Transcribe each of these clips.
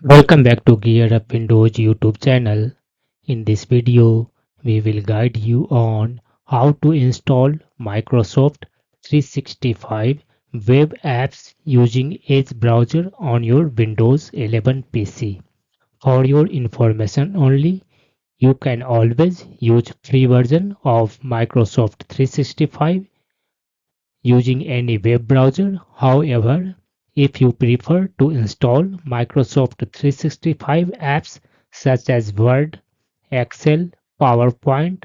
Welcome back to Gear Up Windows YouTube channel. In this video, we will guide you on how to install Microsoft 365 web apps using Edge browser on your Windows 11 PC. For your information only, you can always use free version of Microsoft 365 using any web browser. However, if you prefer to install Microsoft 365 apps such as Word, Excel, PowerPoint,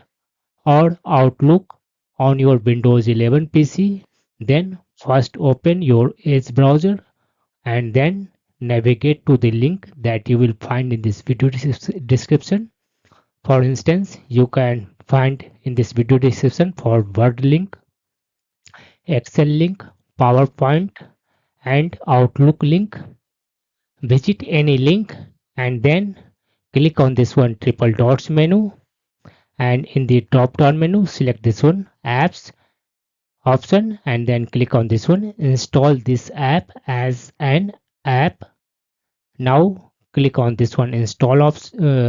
or Outlook on your Windows 11 PC, then first open your Edge browser and then navigate to the link that you will find in this video description. For instance, you can find in this video description for Word link, Excel link, PowerPoint, and Outlook link. Visit any link and then click on this one triple dots menu, and in the drop down menu select this one apps option and then click on this one install this app as an app. Now click on this one install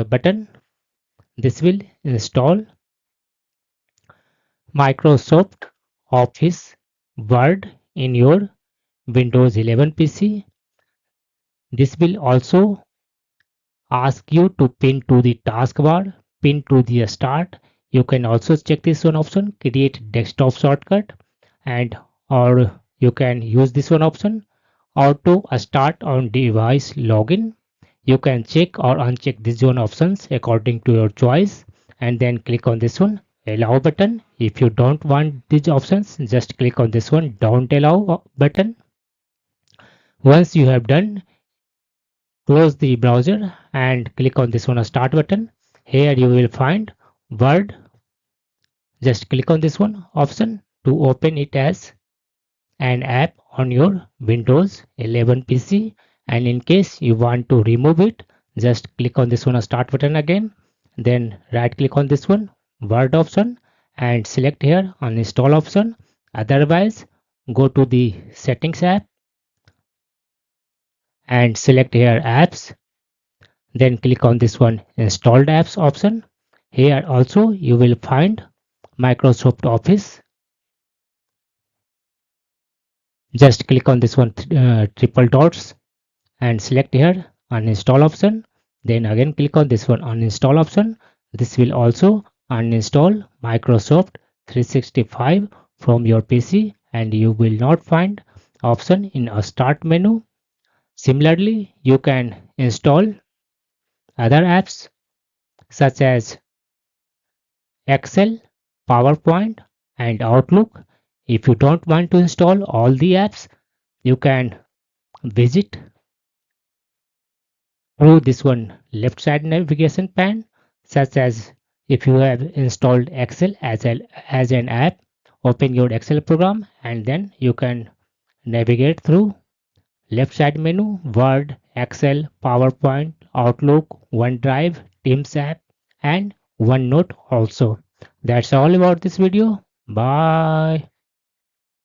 button. This will install Microsoft Office Word in your Windows 11 PC. This will also ask you to pin to the taskbar, pin to the start. You can also check this one option, create desktop shortcut, and or you can use this one option, auto start on device login. You can check or uncheck these one options according to your choice and then click on this one allow button. If you don't want these options, just click on this one don't allow button. Once you have done, close the browser and click on this one start button. Here you will find Word. Just click on this one option to open it as an app on your Windows 11 PC, and in case you want to remove it, just click on this one start button again, then right click on this one Word option and select here uninstall option. Otherwise, go to the settings app and select here apps, then click on this one installed apps option. Here also you will find Microsoft Office. Just click on this one triple dots and select here uninstall option, then again click on this one uninstall option. This will also uninstall Microsoft 365 from your PC and you will not find option in a start menu. Similarly, you can install other apps such as Excel, PowerPoint, and Outlook. If you don't want to install all the apps, you can visit through this one left side navigation pane, such as if you have installed Excel as an app, open your Excel program and then you can navigate through left side menu, Word, Excel, PowerPoint, Outlook, OneDrive, Teams app, and OneNote also. That's all about this video. Bye.